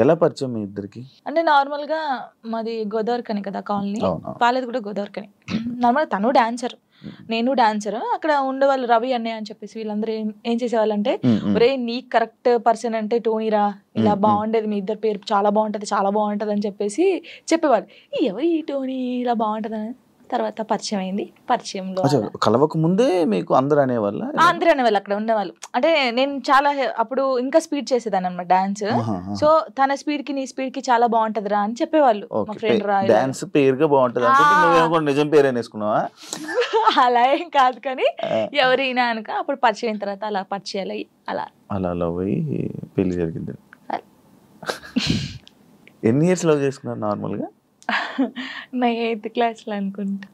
ఎలా పరిచయం మీ ఇద్దరికి? అంటే నార్మల్గా మాది గోదావరికని కదా కాలనీ, అవును. వాళ్ళది కూడా గోదావరికని. నార్మల్ తను డాన్సర్, నేను డాన్సర్. అక్కడ ఉండేవాళ్ళు రవి అన్నయ్య అని చెప్పేసి వీళ్ళందరూ ఏం చేసేవాళ్ళంటే, ఒరే నీకు కరెక్ట్ పర్సన్ అంటే టోనీరా, ఇలా బాగుండేది మీ ఇద్దరు పేరు చాలా బాగుంటది చాలా బాగుంటది అని చెప్పేసి చెప్పేవాళ్ళు. ఎవరు ఈ టోనీ ఇలా బాగుంటది అని తర్వాత పరిచయం అయింది. పరిచయంలో కలవక ముందే మీకు అందరూ అనేవాళ్ళ? అందరూ అనేవాళ్ళు అక్కడ ఉండేవాళ్ళు. అంటే నేను చాలా అప్పుడు ఇంకా స్పీడ్ చేసేదాన్ని అనమాట డాన్స్. సో తన స్పీడ్ కి నీ స్పీడ్ కి చాలా బాగుంటదిరా అని చెప్పేవాళ్ళు. మా ఫ్రెండ్ రా డాన్స్ పేరుగా బాగుంటది అంటే నువ్వేమో నిజం పేరు అనేసుకున్నావా? అలా ఏం కాదు కానీ ఎవరైనా అనుక అప్పుడు పరిచయం అయిన తర్వాత అలా పరిచయాలు అయ్యి అలా లవ్ అయ్యి పెళ్లి జరిగింది. ఎన్ని ఇయర్స్ లవ్ చేసుకున్నారు నార్మల్గా? నా 8th క్లాస్లో అనుకుంటా.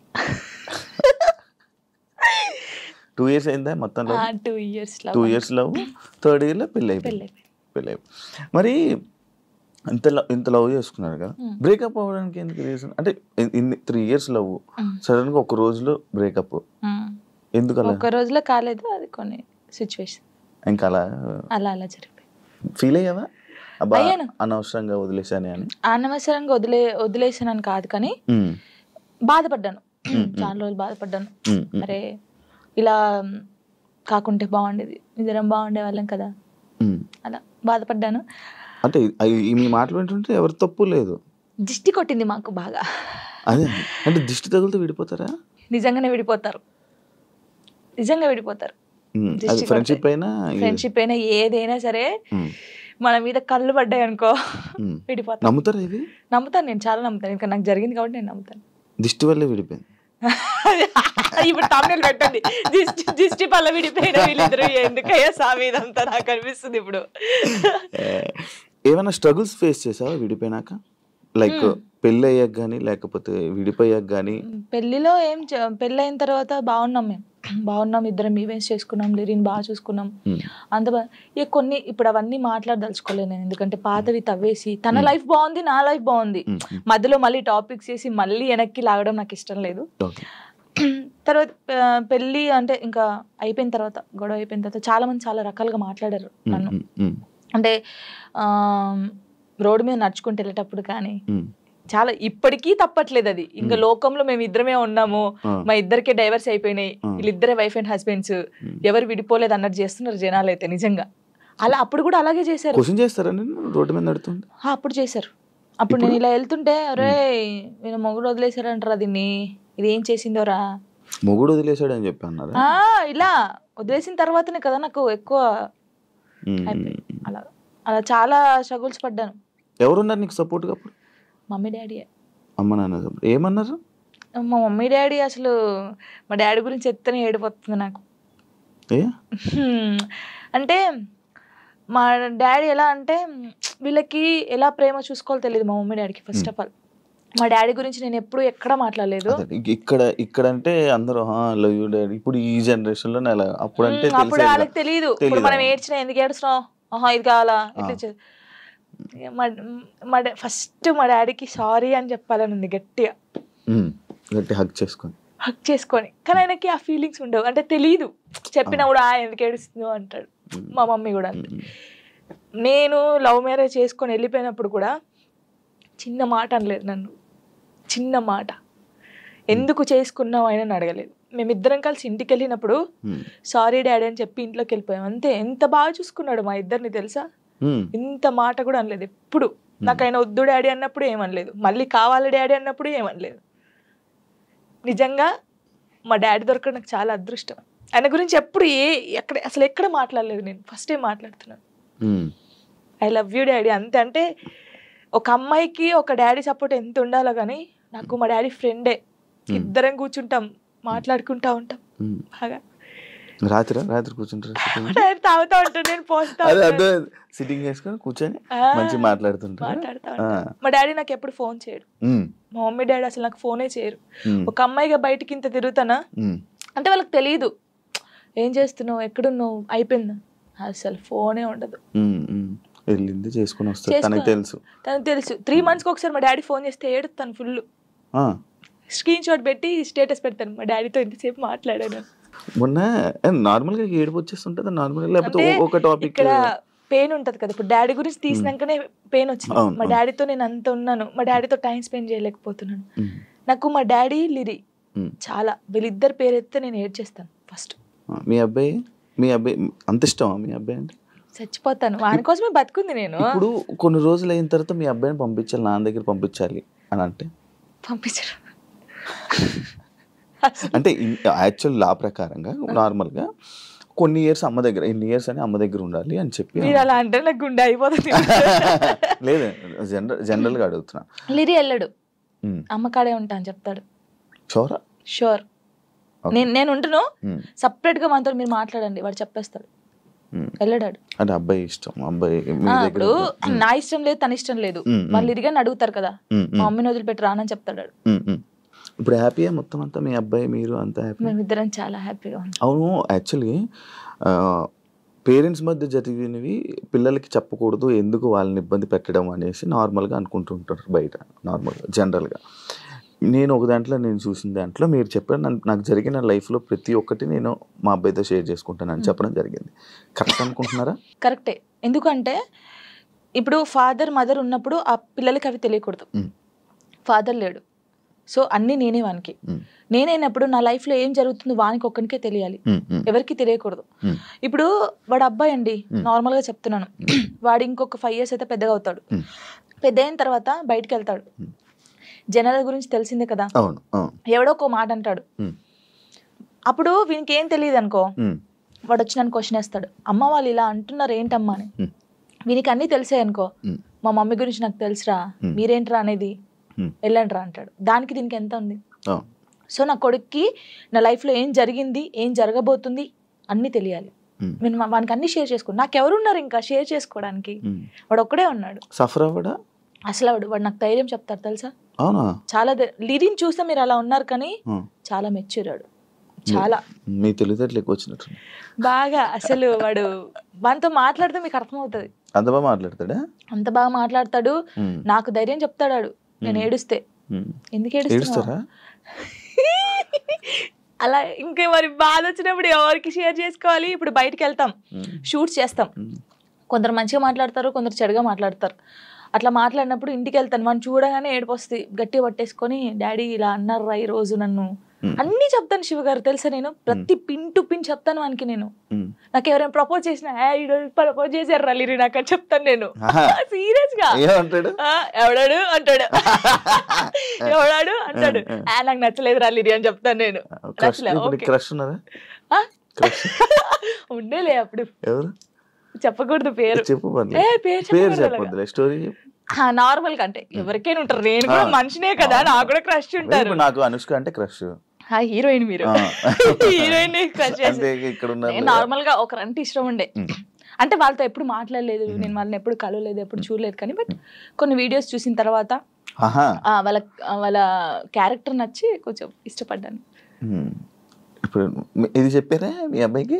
2 years అయిందా మొత్తం? 2 years 2 years love, 3rd year లో పెళ్ళి అయిపోయింది. మరి ఇంత లవ్ చేసుకున్నారు కదా, బ్రేకప్ అవ్వడానికి ఎందుకు రీజన్? అంటే 3 years లవ్, సడన్ గా ఒక రోజులో బ్రేకప్ ఎందుకు? అలా ఒక రోజులో కాలేదు, అది కొన్ని సిచ్యువేషన్ ఇంకా అలా జరిగిపోయింది. ఫీల్ అయ్యావా అనవసరంగా వదిలేసానే అని? అనవసరంగా వదిలేసానని కాదు కానీ బాధపడ్డాను. చాలా రోజులు బాధపడ్డాను. అరే ఇలా కాకుంటే బాగుండేది, ఇద్దరం బాగుండే వాళ్ళం కదా, అలా బాధపడ్డాను. అంటే మీ మాటలు వింటుంటే ఎవరి తప్పు లేదు. దిష్టి కొట్టింది మాకు బాగా. అదే అంటే దిష్టి తగులుతూ విడిపోతారా? నిజంగానే విడిపోతారు. ఫ్రెండ్షిప్ అయినా ఏదైనా సరే మన మీద కళ్ళు పడ్డాయి అనుకో విడిపోతాను. నమ్ముతారా ఇది? నమ్ముతాను, నేను చాలా నమ్ముతాను. ఇంకా నాకు జరిగింది కాబట్టి నేను నమ్ముతాను. దిష్టి వల్లే విడిపోయింది. ఇప్పుడు తమిళ పెట్టండి, దిష్టి వల్ల విడిపోయిన వీళ్ళిద్దరు ఎందుకయ్యా సామి ఇదంతా నాకు అనిపిస్తుంది ఇప్పుడు. ఏమైనా స్ట్రగుల్స్ ఫేస్ చేసావా విడిపోయినాక? లైక్ పెళ్ళి అయ్యాక కానీ లేకపోతే విడిపోయాక కానీ? పెళ్లిలో పెళ్ళి అయిన తర్వాత బాగున్నాం, ఇద్దరం ఈవెంట్స్ చేసుకున్నాం, లిరిన్ బాగా చూసుకున్నాం, అంత బాగా. కొన్ని ఇప్పుడు అవన్నీ మాట్లాడదలుచుకోలేదు నేను, ఎందుకంటే పాతవి తవ్వేసి తన లైఫ్ బాగుంది, నా లైఫ్ బాగుంది, మధ్యలో మళ్ళీ టాపిక్స్ చేసి మళ్ళీ వెనక్కి లాగడం నాకు ఇష్టం లేదు. తర్వాత పెళ్ళి అంటే ఇంకా అయిపోయిన తర్వాత, గొడవ అయిపోయిన తర్వాత చాలా మంది చాలా రకాలుగా మాట్లాడారు నన్ను. అంటే రోడ్డు మీద నడుచుకుంటూ వెళ్ళేటప్పుడు కానీ చాలా, ఇప్పటికీ తప్పట్లేదు అది. ఇంకా లోకంలో మేము ఇద్దరమే ఉన్నాము, మా ఇద్దరికే డైవర్స్ అయిపోయినాయి, వీళ్ళిద్దరే వైఫ్ అండ్ హస్బెండ్స్, ఎవరు విడిపోలేదు అన్నట్టు చేస్తున్నారు జనాలు అయితే. నిజంగా అలా అప్పుడు కూడా అలాగే చేశారు. రోడ్డు మీద నడుతుంది అప్పుడు చేశారు. అప్పుడు నేను ఇలా వెళ్తుంటే, అరే నేను మొగుడు వదిలేశారంటారా దీన్ని, ఇది ఏం చేసిందోరా, మొగుడు వదిలేశాడు అని చెప్పి అన్నారు. ఇలా వదిలేసిన తర్వాతనే కదా నాకు ఎక్కువ అయిపోయింది. అలా చాలా స్ట్రగుల్స్ పడ్డాను. ఎవరున్నారు నీకు సపోర్ట్ గా అప్పుడు? Mummy daddy. అమ్మ నాన్న ఏమన్నారు? మా మమ్మీ డాడీ అసలు, మా డాడీ గురించి చెప్తేనే ఏడిపోతుంది నాకు. అంటే మా డాడీ ఎలా అంటే, వీళ్ళకి ఎలా ప్రేమ చూసుకోవాలో తెలియదు మా మమ్మీ డాడీకి. ఫస్ట్ ఆఫ్ ఆల్ మా డాడీ గురించి నేను ఎప్పుడు ఎక్కడ మాట్లాడలేదు. ఇక్కడ అంటే అందరూ లవ్ యూ డాడీ, ఇప్పుడు ఈ జనరేషన్ లో అప్పుడు వాళ్ళకి తెలియదు. ఇప్పుడు మనం ఏడ్చినా ఎందుకు ఏడుస్తున్నావు, ఇది కావాలా, ఇట్లా. ఫస్ట్ మా డాడీకి సారీ అని చెప్పాలని ఉంది గట్టిగా, హక్ చేసుకొని. కానీ ఆయనకి ఆ ఫీలింగ్స్ ఉండవు, అంటే తెలియదు. చెప్పినా కూడా ఎందుకు ఏడుస్తుందో అంటాడు. మా మమ్మీ కూడా అంతే. నేను లవ్ మ్యారేజ్ చేసుకొని వెళ్ళిపోయినప్పుడు కూడా చిన్న మాట అనలేదు నన్ను, చిన్న మాట. ఎందుకు చేసుకున్నావు ఆయన అడగలేదు. మేమిద్దరం కలిసి ఇంటికి వెళ్ళినప్పుడు సారీ డాడీ అని చెప్పి ఇంట్లోకి వెళ్ళిపోయాం అంతే. ఎంత బాగా చూసుకున్నాడు మా ఇద్దరిని తెలుసా, ఇంత మాట కూడా అనలేదు ఎప్పుడు. నాకు ఆయన వద్దు డాడీ అన్నప్పుడు ఏమనలేదు, మళ్ళీ కావాలి డాడీ అన్నప్పుడు ఏమనలేదు. నిజంగా మా డాడీ దొరకడం నాకు చాలా అదృష్టం. ఆయన గురించి ఎప్పుడు అసలు ఎక్కడ మాట్లాడలేదు నేను, ఫస్ట్ టైం మాట్లాడుతున్నాను. ఐ లవ్ యూ డాడీ అంతే. అంటే ఒక అమ్మాయికి ఒక డాడీ సపోర్ట్ ఎంత ఉండాలో కానీ, నాకు మా డాడీ ఫ్రెండే. ఇద్దరం కూర్చుంటాం, మాట్లాడుకుంటా ఉంటాం బాగా. రాత్రి కూర్చుంటారు, తాగుతా ఉంటాను, నేను పోస్తా సిట్టింగ్ చేసుకొని కూర్చొని మంచిగా మాట్లాడుతా. మా డాడీ నాకు ఎప్పుడు ఫోన్ చేయడు, మా మమ్మీ డాడీ అసలు నాకు ఫోనే చేయరు. ఒక అమ్మాయిగా బయటకి ఇంత తిరుగుతానా అంటే వాళ్ళకి తెలియదు, ఏం చేస్తున్నావు, ఎక్కడున్నావు, అయిపోయిందా, అసలు ఫోనే ఉండదు. వెళ్ళింది చేసుకుని వస్తాను, తనకు తెలుసు. 3 monthsకి ఒకసారి మా డాడీ ఫోన్ చేస్తే ఏడుస్తాను ఫుల్. స్క్రీన్ షాట్ పెట్టి స్టేటస్ పెడతాను, మా డాడీతో ఇంతసేపు మాట్లాడాను. మొన్న నార్మల్ గా ఏడుపు వచ్చేస్తుంటది నార్మల్, లేకపోతే ఒక టాపిక్ ఇక్కడ పెయిన్ ఉంటది కదా, ఇప్పుడు డాడీ గురించి తీసినాకనే పెయిన్ వచ్చింది. మా డాడీతో నేను అంత ఉన్నాను, మా డాడీతో టైం స్పెండ్ చేయలేకపోతున్నాను. నాకు మా డాడీ లిరి చాలా, వీళ్ళిద్దరు పేరు ఎత్తే నేను ఏడ్చేస్తాను ఫస్ట్. మీ అబ్బాయి అంత ఇష్టమా మీ అబ్బాయి అంటే? చచ్చిపోతాను వాని కోసమే బతుకుంది నేను. ఇప్పుడు కొన్ని రోజులు అయిన తర్వాత మీ అబ్బాయిని పంపించాలి, నాన్న దగ్గర పంపించాలి అని అంటే పంపించరు. అంటే యాక్చువల్ లా ప్రకారంగా నార్మల్గా కొన్ని ఇయర్స్ అమ్మ దగ్గర, ఇన్ని ఇయర్స్ అని అమ్మ దగ్గర ఉండాలి అని చెప్పి. మీరు అలా అంటే నాకు గుండె అయిపోతుంది. లేదు జనరల్గా అడుగుతున్నా. లిరి వెళ్ళడు, అమ్మ కాడే ఉంటా అని చెప్తాడు. షూర్. నేను ఉంటును, సపరేట్ గా మనతో మీరు మాట్లాడండి, వాడు చెప్పేస్తాడు. వెళ్ళడాడు. అంటే అబ్బాయి ఇష్టం, అబ్బాయి ఇప్పుడు నా ఇష్టం లేదు తన ఇష్టం లేదు, వాళ్ళు ఇరిగాని అడుగుతారు కదా, మా మమ్మీని వదిలిపెట్టి రానని చెప్తాడు. ఇప్పుడు హ్యాపీయా మొత్తం అంతా, మీ అబ్బాయి మీరు అంతా హ్యాపీ? మేమిద్దరం చాలా హ్యాపీగా ఉన్నాం. అవును, యాక్చువల్లీ పేరెంట్స్ మధ్య జరిగినవి పిల్లలకి చెప్పకూడదు, ఎందుకు వాళ్ళని ఇబ్బంది పెట్టడం అనేసి నార్మల్గా అనుకుంటుంటారు బయట, నార్మల్గా జనరల్గా. నేను ఒక దాంట్లో నేను చూసిన దాంట్లో మీరు చెప్పారు, నాకు జరిగిన లైఫ్లో ప్రతి ఒక్కటి నేను మా అబ్బాయితో షేర్ చేసుకుంటానని చెప్పడం జరిగింది. కరెక్ట్ అనుకుంటున్నారా? కరెక్టే. ఎందుకంటే ఇప్పుడు ఫాదర్ మదర్ ఉన్నప్పుడు ఆ పిల్లలకి అవి తెలియకూడదు. ఫాదర్ లేడు, సో అన్నీ నేనే వానికి. నేనైనప్పుడు నా లైఫ్లో ఏం జరుగుతుందో వానికి ఒక్కనికే తెలియాలి, ఎవరికి తెలియకూడదు. ఇప్పుడు వాడు అబ్బాయి అండి, నార్మల్గా చెప్తున్నాను, వాడు ఇంకొక 5 years అయితే పెద్దగా అవుతాడు. పెద్ద అయిన తర్వాత బయటకు వెళ్తాడు, జనాల గురించి తెలిసిందే కదా, ఎవడో ఒక మాట అంటాడు. అప్పుడు వీనికి ఏం తెలియదు అనుకో, వాడు వచ్చి నన్ను క్వశ్చన్ వేస్తాడు, అమ్మ వాళ్ళు ఇలా అంటున్నారు ఏంటమ్మా అని. వీనికి అన్నీ తెలిసాయి అనుకో, మా మమ్మీ గురించి నాకు తెలుసురా, మీరేంట్రా అనేది, వెళ్ళండి రా అంటాడు. దానికి దీనికి ఎంత ఉంది? సో నా కొడుక్కి నా లైఫ్లో ఏం జరిగింది, ఏం జరగబోతుంది అన్నీ తెలియాలి. నేను వానికి అన్ని షేర్ చేసుకో, నాకెవరున్నారు ఇంకా షేర్ చేసుకోవడానికి, వాడు ఒక్కడే ఉన్నాడు. సఫర్ అవ్వడా అసలు వాడు నాకు ధైర్యం చెప్తారు తెలుసా, చాలా. లిరిని చూస్తే మీరు అలా ఉన్నారు కానీ చాలా మెచ్యూరాడు, చాలా. మీ తెలివితేటలు ఎక్కువ వచ్చినట్టు బాగా. అసలు వాడు వానితో మాట్లాడితే మీకు అర్థమవుతుంది. అంత బాగా మాట్లాడతాడా? అంత బాగా మాట్లాడతాడు, నాకు ధైర్యం చెప్తాడు. నేను ఏడుస్తే, ఎందుకు ఏడుస్తారా అలా, ఇంకా మరి బాధ వచ్చినప్పుడు ఎవరికి షేర్ చేసుకోవాలి? ఇప్పుడు బయటకు వెళ్తాం, షూట్స్ చేస్తాం, కొందరు మంచిగా మాట్లాడతారు, కొందరు చెడుగా మాట్లాడతారు. అట్లా మాట్లాడినప్పుడు ఇంటికి వెళ్తాను, వాడిని చూడగానే ఏడుపు వస్తుంది, గట్టిగా పట్టేసుకొని డాడీ ఇలా అన్నారా ఈ రోజు నన్ను, అన్నీ చెప్తాను శివ గారు తెలుసా. నేను ప్రతి పిన్ టు పిన్ చెప్తాను వానికి. నేను నాకు ఎవరైనా ప్రపోజ్ చేసినా, ప్రపోజ్ చేశారు రలీరి నాకు అని చెప్తాను నేను, సీరియస్ గా. ఎవడాడు అంటాడు, ఎవడాడు అంటాడు, నాకు నచ్చలేదు రలీరి అని చెప్తాను నేను. ఉండేలే అప్పుడు, చెప్పకూడదు పేరు, నార్మల్ గా అంటే ఎవరికైనా ఉంటారు, నేను కూడా మనిషినే కదా, నాకు కూడా క్రష్ ఉంటారు. నాకు అనుష్క అంటే క్రష్, హీరోయిన్ మీరు హీరోయిన్ క్రష్. నార్మల్ గా ఒకరంటే ఇష్టం ఉండే, అంటే వాళ్ళతో ఎప్పుడు మాట్లాడలేదు, నేను వాళ్ళని ఎప్పుడు కలవలేదు, ఎప్పుడు చూడలేదు. కానీ బట్ కొన్ని వీడియోస్ చూసిన తర్వాత వాళ్ళ క్యారెక్టర్ నచ్చి కొంచెం ఇష్టపడ్డాను. ఇప్పుడు ఇది చెప్పారా మీ అబ్బాయికి?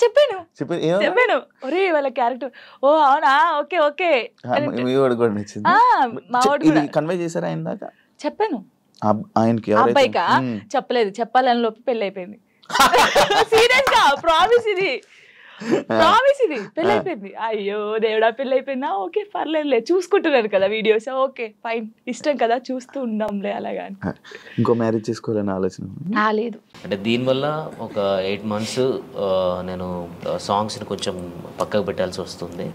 చెప్పాను, ఒరే వాళ్ళ క్యారెక్టర్, ఓ అవునా, ఓకే ఓకే. చెప్పాను అబ్బాయికా, చెప్పలేదు, చెప్పాలని లోపు పెళ్ళి అయిపోయింది. సీరియస్ గా ప్రామిస్, ఇది ప్రామిస్, ఇది పెళ్ళి అయిపోయింది. అయ్యో దేవుడా, పెళ్ళి అయిపోయిందా, ఓకే పర్లేదులే, చూసుకుంటున్నారు కదా వీడియోస్, ఓకే ఫైన్, ఇష్టం కదా చూస్తూ ఉందాంలే అలాగా. ఇంకో మ్యారేజ్ చేసుకోవాలని ఆలోచన రాలేదు. అంటే దీనివల్ల ఒక 8 months నేను సాంగ్స్ని కొంచెం పక్కకు పెట్టాల్సి వస్తుంది.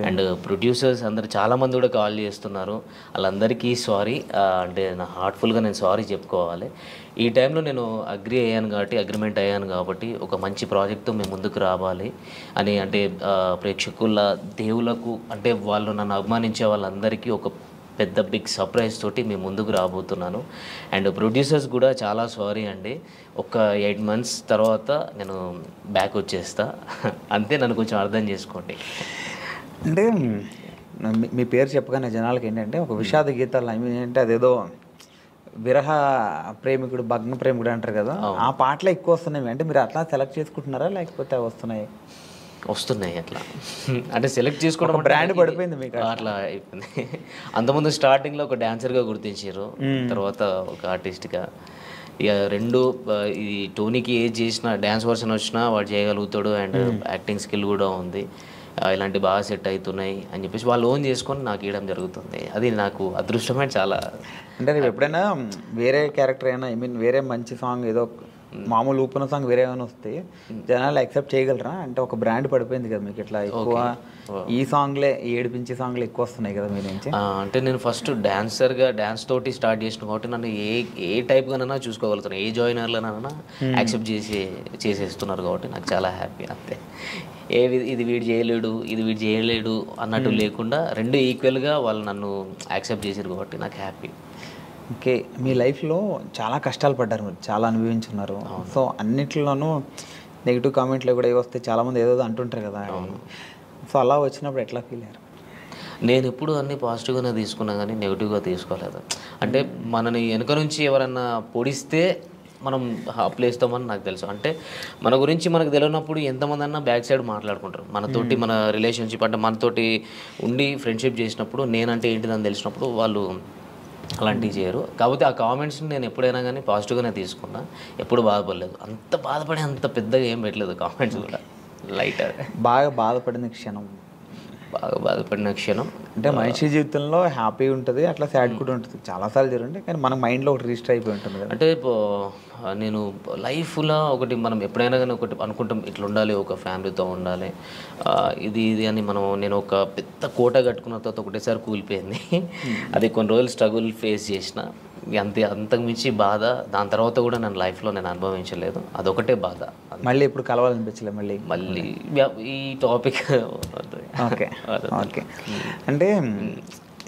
అండ్ ప్రొడ్యూసర్స్ అందరు చాలామంది కూడా కాల్ చేస్తున్నారు, వాళ్ళందరికీ సారీ. అంటే నా హార్ట్ఫుల్గా నేను సారీ చెప్పుకోవాలి. ఈ టైంలో నేను అగ్రిమెంట్ అయ్యాను కాబట్టి ఒక మంచి ప్రాజెక్ట్తో మేము ముందుకు రావాలి అని, అంటే ప్రేక్షకుల దేవులకు, అంటే వాళ్ళు నన్ను అభిమానించే వాళ్ళందరికీ ఒక పెద్ద బిగ్ సర్ప్రైజ్ తోటి మేము ముందుకు రాబోతున్నాను. అండ్ ప్రొడ్యూసర్స్ కూడా చాలా సారీ అండి, ఒక 8 months తర్వాత నేను బ్యాక్ వచ్చేస్తా, అంతే, నన్ను కొంచెం అర్థం చేసుకోండి. అంటే మీ పేరు చెప్పగానే జనాలకి ఏంటంటే ఒక విషాద గీతాలు, ఏంటంటే అదేదో విరహ ప్రేమికుడు, భగ్న ప్రేమికుడు అంటారు కదా, ఆ పాటలు ఎక్కువ వస్తున్నాయి. అంటే మీరు అట్లా సెలెక్ట్ చేసుకుంటున్నారా, లేకపోతే వస్తున్నాయి? అట్లా అంటే సెలెక్ట్ చేసుకోవడం బ్రాండ్ పడిపోయింది మీకు, అట్లా అయిపోయింది. అంతకుముందు స్టార్టింగ్లో ఒక డాన్సర్గా గుర్తించారు, తర్వాత ఒక ఆర్టిస్ట్గా. ఇక రెండు, ఈ టోనీకి ఏజ్ చేసిన డ్యాన్స్ వర్షన్ వచ్చినా వాడు చేయగలుగుతాడు, అండ్ యాక్టింగ్ స్కిల్ కూడా ఉంది. ఇలాంటి బాగా సెట్ అవుతున్నాయి అని చెప్పేసి వాళ్ళు ఓన్ చేసుకొని నాకు ఇవ్వడం జరుగుతుంది. అది నాకు అదృష్టమే చాలా. అంటే రేపు ఎప్పుడైనా వేరే క్యారెక్టర్ అయినా ఐ మీన్ వేరే మంచి సాంగ్ ఏదో మామూలు ఊపున సాంగ్ వేరే ఏమైనా వస్తే జనాలు యాక్సెప్ట్ చేయగలరా? అంటే ఒక బ్రాండ్ పడిపోయింది కదా మీకు, ఇట్లా ఎక్కువ ఈ సాంగ్లే ఏడిపించే సాంగ్లే ఎక్కువ వస్తున్నాయి కదా మీ నుంచి. అంటే నేను ఫస్ట్ డాన్సర్గా డాన్స్ తోటి స్టార్ట్ చేసిన కాబట్టి నన్ను ఏ టైప్గానైనా చూసుకోగలుగుతాను, ఏ జాయినర్లనైనా యాక్సెప్ట్ చేసేస్తున్నారు కాబట్టి నాకు చాలా హ్యాపీ. అంతే, ఇది వీడు చేయలేడు ఇది వీడు చేయలేడు అన్నట్టు లేకుండా రెండు ఈక్వల్గా వాళ్ళు నన్ను యాక్సెప్ట్ చేసారు కాబట్టి నాకు హ్యాపీ. ఓకే, మీ లైఫ్లో చాలా కష్టాలు పడ్డారు మీరు, చాలా అనుభవించున్నారు. సో అన్నిట్లోనూ నెగిటివ్ కామెంట్లు కూడా వస్తే చాలామంది ఏదో అంటుంటారు కదా. సో అలా వచ్చినప్పుడు ఎట్లా ఫీల్ అయ్యారు? నేను ఎప్పుడు అన్నీ పాజిటివ్గానే తీసుకున్నా కానీ నెగిటివ్గా తీసుకోలేదు. అంటే మనని వెనుక నుంచి ఎవరన్నా పొడిస్తే మనం ప్లేస్తామని నాకు తెలుసు. అంటే మన గురించి మనకు తెలియనప్పుడు ఎంతమంది అన్నా బ్యాక్ సైడ్ మాట్లాడుకుంటారు మనతోటి, మన రిలేషన్షిప్ అంటే మనతోటి ఉండి ఫ్రెండ్షిప్ చేసినప్పుడు నేనంటే ఏంటిదని తెలిసినప్పుడు వాళ్ళు అలాంటివి చేయరు. కాకపోతే ఆ కామెంట్స్ని నేను ఎప్పుడైనా కానీ పాజిటివ్గానే తీసుకున్నా, ఎప్పుడు బాధపడలేదు. అంత బాధపడి అంత పెద్దగా ఏం పెట్టలేదు కామెంట్స్ కూడా, లైట్. బాగా బాధపడిన క్షణం అంటే మనిషి జీవితంలో హ్యాపీ ఉంటుంది, అట్లా సాడ్ కూడా ఉంటుంది, చాలాసార్లు జరుగుతుంది. కానీ మన మైండ్లో ఒకటి రిజిస్టర్ అయిపోయి ఉంటుంది కదా. అంటే నేను లైఫ్లో ఒకటి మనం ఎప్పుడైనా కానీ ఒకటి అనుకుంటాం, ఇట్లా ఉండాలి, ఒక ఫ్యామిలీతో ఉండాలి, ఇది అని నేను ఒక పెద్ద కోట కట్టుకున్న తర్వాత ఒకటేసారి కూలిపోయింది. అది కొన్ని రోజులు స్ట్రగుల్ ఫేస్ చేసిన, అంతకు మించి బాధ దాని తర్వాత కూడా నేను లైఫ్లో నేను అనుభవించలేదు. అదొకటే బాధ. మళ్ళీ ఇప్పుడు కలవాలనిపించలేదు మళ్ళీ ఈ టాపిక్. ఓకే ఓకే, అంటే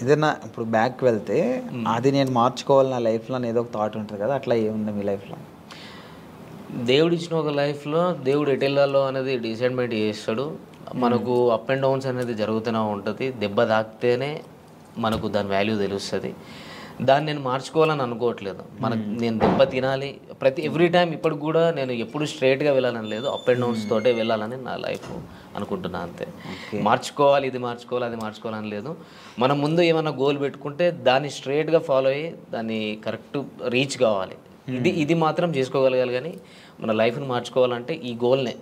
ఏదైనా ఇప్పుడు బ్యాక్ వెళ్తే అది నేను మార్చుకోవాలి నా లైఫ్లో ఏదో ఒక థాట్ ఉంటుంది కదా, అట్లా ఏముంది మీ లైఫ్లో? దేవుడు ఇచ్చిన ఒక లైఫ్లో దేవుడు ఎటు వెళ్ళాలో అనేది డిసైడ్మెంట్ చేస్తాడు. మనకు అప్ అండ్ డౌన్స్ అనేది జరుగుతూనే ఉంటుంది. దెబ్బ తాకితేనే మనకు దాని వాల్యూ తెలుస్తుంది. దాన్ని నేను మార్చుకోవాలని అనుకోవట్లేదు. నేను దెబ్బ తినాలి ఎవ్రీ టైం. ఇప్పుడు కూడా నేను ఎప్పుడు స్ట్రైట్గా వెళ్ళాలని లేదు, అప్ అండ్ డౌన్స్ తోటే వెళ్ళాలని నా లైఫ్ అనుకుంటున్నా. అంతే, మార్చుకోవాలి ఇది మార్చుకోవాలి అది మార్చుకోవాలని లేదు. మనం ముందు ఏమైనా గోల్ పెట్టుకుంటే దాన్ని స్ట్రైట్గా ఫాలో అయ్యి దాన్ని కరెక్ట్ రీచ్ కావాలి. ఇది మాత్రం చేసుకోగలగాలి. కానీ మన లైఫ్ని మార్చుకోవాలంటే ఈ గోల్నే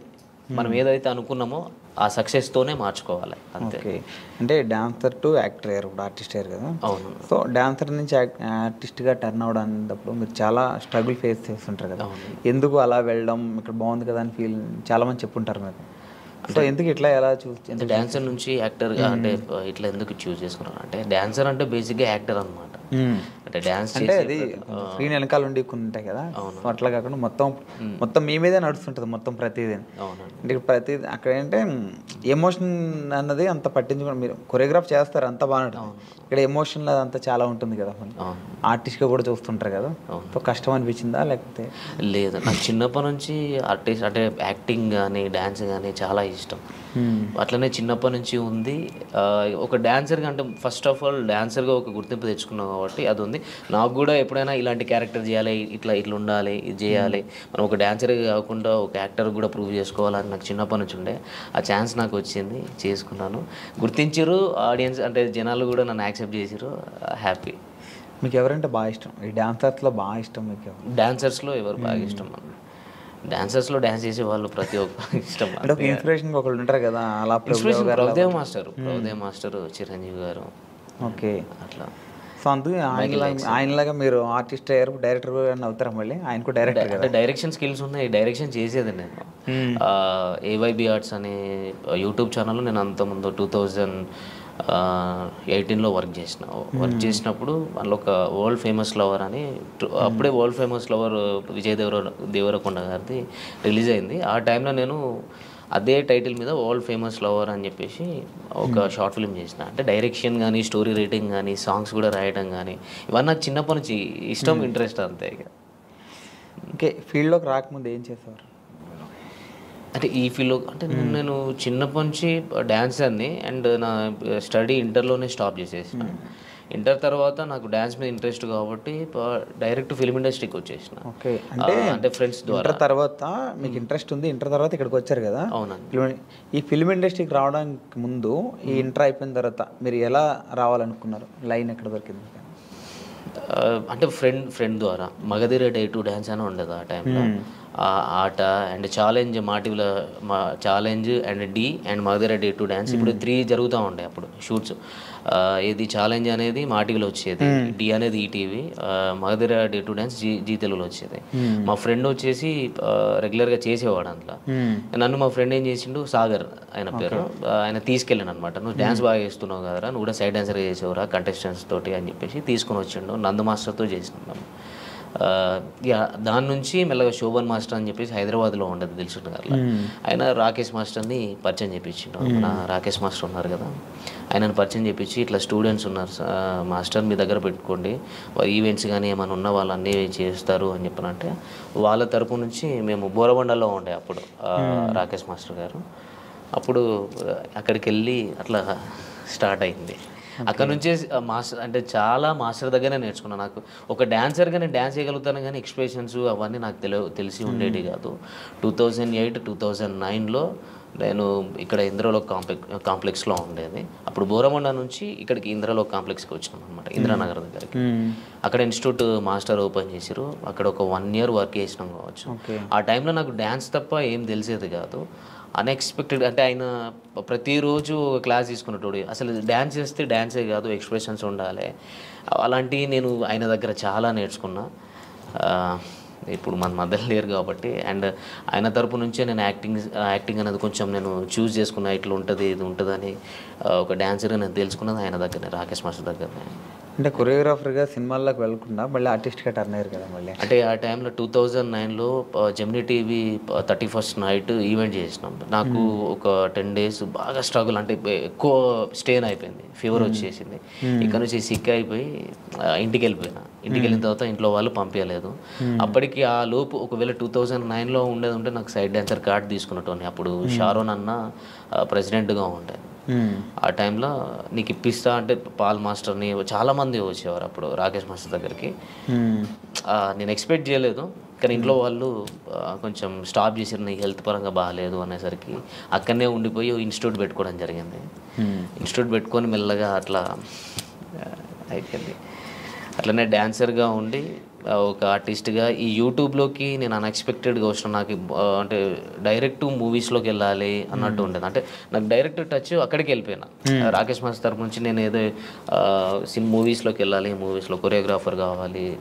మనం ఏదైతే అనుకున్నామో ఆ సక్సెస్తోనే మార్చుకోవాలి. అంతే. అంటే డాన్సర్ టు యాక్టర్ అయ్యారు, ఇప్పుడు ఆర్టిస్ట్ అయ్యారు కదా. అవును. సో డాన్సర్ నుంచి ఆర్టిస్ట్గా టర్న్ అవడం అనేటప్పుడు మీరు చాలా స్ట్రగుల్ ఫేస్ చేస్తుంటారు కదా. ఎందుకు అలా వెళ్ళడం, ఇక్కడ బాగుంది కదా అని ఫీల్ చాలామంది చెప్పుంటారు మీరు. సో ఎందుకు ఇట్లా ఎలా అంటే డాన్సర్ నుంచి యాక్టర్గా అంటే ఇట్లా ఎందుకు చూస్ చేసుకున్నాను అంటే, డాన్సర్ అంటే బేసిక్గా యాక్టర్ అనమాట. అంటే డాన్స్ అంటే అది స్క్రీన్ వెనకాల ఉండి కొన్ని ఉంటాయి కదా, అట్లా కాకుండా మొత్తం మీ మీదే నడుస్తుంటుంది మొత్తం ప్రతిదీ. అంటే ప్రతిదీ అక్కడ ఏంటంటే ఎమోషన్ అన్నది అంత పట్టించుకోండి. మీరు కొరియోగ్రాఫ్ చేస్తారు అంత బాగుంటుంది, ఇక్కడ ఎమోషన్ అంతా చాలా ఉంటుంది కదా. ఆర్టిస్ట్గా కూడా చూస్తుంటారు కదా, సో కష్టం అనిపించిందా లేకపోతే? లేదు, నాకు చిన్నప్పటి నుంచి ఆర్టిస్ట్ అంటే యాక్టింగ్ కానీ డ్యాన్స్ కానీ చాలా ఇష్టం. అట్లనే చిన్నప్పటి నుంచి ఉంది. ఒక డాన్సర్గా అంటే ఫస్ట్ ఆఫ్ ఆల్ డాన్సర్గా ఒక గుర్తింపు తెచ్చుకున్నాం కాబట్టి అది ఉంది. నాకు కూడా ఎప్పుడైనా ఇలాంటి క్యారెక్టర్ చేయాలి, ఇట్లా ఉండాలి, ఇది చేయాలి, మనం ఒక డాన్సర్గా కాకుండా ఒక యాక్టర్ కూడా ప్రూవ్ చేసుకోవాలని నాకు చిన్నప్పటి నుంచి ఉండే. ఆ ఛాన్స్ నాకు వచ్చింది, చేసుకున్నాను. గుర్తించారు ఆడియన్స్, అంటే జనాలు కూడా నన్ను యాక్సెప్ట్ చేసారు. హ్యాపీ. మీకు ఎవరంటే బాగా ఇష్టం? ఈ డాన్సర్స్లో బాగా ఇష్టం మీకు? డాన్సర్స్లో ఎవరు బాగా ఇష్టం? డాన్సర్స్లో డాన్స్ చేసే వాళ్ళు ప్రతి ఒక్కరు ఇష్టం. అంటే ఇన్స్పిరేషన్ ఒకళ్ళు ఉంటారు కదా, అలా ప్రభుదేవ్ మాస్టర్, చిరంజీవి గారు. ఓకే, అట్లా. సో అందుకే ఆయనలాగా మీరు ఆర్టిస్ట్ అయ్యారు, డైరెక్టర్ అవుతారా మళ్ళీ? ఆయన కూడా డైరెక్టర్ కదా. డైరెక్షన్ స్కిల్స్ ఉన్నాయి, డైరెక్షన్ చేసేది నేను. ఏవైబి ఆర్ట్స్ అనే యూట్యూబ్ ఛానల్లో నేను అంతకుముందు 2018లో వర్క్ చేసినప్పుడు అందులో ఒక వరల్డ్ ఫేమస్ లవర్ అని, అప్పుడే world famous lover Vijay Deverakonda గారిది రిలీజ్ అయింది. ఆ టైంలో నేను అదే టైటిల్ మీద వరల్డ్ ఫేమస్ లవర్ అని చెప్పేసి ఒక షార్ట్ ఫిల్మ్ చేసిన. అంటే డైరెక్షన్ కానీ, స్టోరీ రైటింగ్ కానీ, సాంగ్స్ కూడా రాయడం కానీ, ఇవన్నీ నాకు చిన్నప్పటి నుంచి ఇష్టం, ఇంట్రెస్ట్ అంతే. ఇక ఓకే, ఫీల్డ్లోకి రాకముందు ఏం చేసేవారు? అంటే ఈ ఫీల్డ్లో అంటే నేను చిన్నప్పటి నుంచి డ్యాన్సర్ని, అండ్ నా స్టడీ ఇంటర్లోనే స్టాప్ చేసేసిన. ఇంటర్ తర్వాత నాకు డ్యాన్స్ మీద ఇంట్రెస్ట్ కాబట్టి డైరెక్ట్ ఫిల్మ్ ఇండస్ట్రీకి వచ్చేసిన. ఓకే, అంటే ఫ్రెండ్స్ ద్వారా. ఇంటర్ తర్వాత మీకు ఇంట్రెస్ట్ ఉంది, ఇంటర్ తర్వాత ఇక్కడికి వచ్చారు కదా. అవునండి. ఈ ఫిల్మ్ ఇండస్ట్రీకి రావడానికి ముందు, ఈ ఇంటర్ అయిపోయిన తర్వాత మీరు ఎలా రావాలనుకున్నారు? లైన్ ఎక్కడ దొరికింది? అంటే ఫ్రెండ్ ద్వారా మగధీర డే 2 డ్యాన్స్ అని ఉండేది ఆ టైంలో. ఆట అండ్ ఛాలెంజ్ మాటివ్ల ఛాలెంజ్ అండ్ డి and Magadheera day to dance ఇప్పుడు 3 జరుగుతూ ఉండే అప్పుడు షూట్స్. ఇది ఛాలెంజ్ అనేది మాటివిలో వచ్చేది, డి అనేది ETV, Magadheera day to dance Zee తెలుగులో వచ్చేది. మా ఫ్రెండ్ వచ్చేసి రెగ్యులర్గా చేసేవాడు అందులో. నన్ను మా ఫ్రెండ్ ఏం చేసిండు, సాగర్ ఆయన పేరు, ఆయన తీసుకెళ్ళాను అనమాట. నువ్వు డ్యాన్స్ బాగా చేస్తున్నావు కదరా, నువ్వు కూడా సైడ్ డాన్సర్గా చేసేవరా కంటెస్టెంట్స్ తోటి అని చెప్పేసి తీసుకొని వచ్చిండు. నందు మాస్టర్తో చేసినాం. దాని నుంచి మెల్లగా శోభన్ మాస్టర్ అని చెప్పేసి హైదరాబాద్లో ఉండదు దిల్సుఖ్ నగర్లో, ఆయన రాకేష్ మాస్టర్ని పరిచయం చేయించిండు. మన రాకేష్ మాస్టర్ ఉన్నారు కదా, ఆయనను పరిచయం చేయించి ఇట్లా స్టూడెంట్స్ ఉన్నారు మాస్టర్, మీ దగ్గర పెట్టుకోండి, ఈవెంట్స్ కానీ ఏమైనా ఉన్న వాళ్ళు అన్నీ చేస్తారు అని చెప్పనంటే, వాళ్ళ తరపు నుంచి మేము బోరబండలో ఉండే అప్పుడు రాకేష్ మాస్టర్ గారు. అప్పుడు అక్కడికి వెళ్ళి అట్లా స్టార్ట్ అయింది. అక్కడ నుంచే మాస్టర్ అంటే చాలా మాస్టర్ దగ్గరనే నేర్చుకున్నాను. నాకు ఒక డాన్సర్గా నేను డ్యాన్స్ చేయగలుగుతాను కానీ ఎక్స్ప్రెషన్స్ అవన్నీ నాకు తెలిసి ఉండేవి కాదు. 2008, 2009లో నేను ఇక్కడ ఇంద్రలోక్ కాంప్లెక్స్లో ఉండేది. అప్పుడు బోరమండ నుంచి ఇక్కడికి ఇంద్రలోక్ కాంప్లెక్స్కి వచ్చినాం అనమాట, ఇంద్రానగర్ దగ్గరికి. అక్కడ ఇన్స్టిట్యూట్ మాస్టర్ ఓపెన్ చేసారు. అక్కడ ఒక 1 year వర్క్ చేసినాం కావచ్చు. ఆ టైంలో నాకు డ్యాన్స్ తప్ప ఏం తెలిసేది కాదు. అన్ఎక్స్పెక్టెడ్ అంటే ఆయన ప్రతిరోజు క్లాస్ తీసుకున్నట్టు, అసలు డ్యాన్స్ చేస్తే డ్యాన్సే కాదు ఎక్స్ప్రెషన్స్ ఉండాలి, అలాంటివి నేను ఆయన దగ్గర చాలా నేర్చుకున్నా. ఇప్పుడు మన మధ్యలో లేరు కాబట్టి, అండ్ ఆయన తరపు నుంచే నేను యాక్టింగ్ అనేది కొంచెం నేను చూస్ చేసుకున్నా, ఇట్లా ఉంటుంది ఇది ఉంటుందని. ఒక డ్యాన్సర్గా నేను తెలుసుకున్నది ఆయన దగ్గరనే, రాకేష్ మాస్టర్ దగ్గరనే. అంటే కొరియోగ్రాఫర్గా సినిమాల్లోకి వెళ్ళకుండా మళ్ళీ ఆర్టిస్ట్గా టర్న్ అయ్యారు కదా మళ్ళీ. అంటే ఆ టైంలో 2009లో Gemini TV 31st night event చేసినాం. నాకు ఒక 10 days బాగా స్ట్రగుల్, అంటే ఎక్కువ స్టేన్ అయిపోయింది, ఫీవర్ వచ్చేసింది. ఇక్కడ నుంచి సిక్ అయిపోయి ఇంటికి వెళ్ళిపోయినా. ఇంటికి వెళ్ళిన తర్వాత ఇంట్లో వాళ్ళు పంపించలేదు. అప్పటికి ఆ లోపు ఒకవేళ 2009లో ఉండేది ఉంటే నాకు సైడ్ డాన్సర్ కార్డ్ తీసుకున్నట్టు. అప్పుడు షారోన్ అన్న ప్రెసిడెంట్గా ఉండే. ఆ టైంలో నీకు ఇప్పిస్తా అంటే పాల్ మాస్టర్ని చాలామంది వచ్చేవారు అప్పుడు రాకేష్ మాస్టర్ దగ్గరికి. నేను ఎక్స్పెక్ట్ చేయలేదు, కానీ ఇంట్లో వాళ్ళు కొంచెం స్టాప్ చేసారు, నీకు హెల్త్ పరంగా బాగాలేదు అనేసరికి అక్కడనే ఉండిపోయి ఇన్స్టిట్యూట్ పెట్టుకోవడం జరిగింది. ఇన్స్టిట్యూట్ పెట్టుకొని మెల్లగా అట్లా అయిపోయింది. అట్లనే డ్యాన్సర్గా ఉండి ఒక ఆర్టిస్ట్గా ఈ యూట్యూబ్లోకి నేను అన్ఎక్స్పెక్టెడ్గా వచ్చిన. నాకు అంటే డైరెక్ట్ మూవీస్లోకి వెళ్ళాలి అన్నట్టు ఉండేది. అంటే నాకు డైరెక్ట్ టచ్ అక్కడికి వెళ్ళిపోయినా. రాకేష్ మాస్టర్ తరపు నుంచి నేను ఏదో మూవీస్లోకి వెళ్ళాలి, మూవీస్లో కొరియోగ్రాఫర్ కావాలి,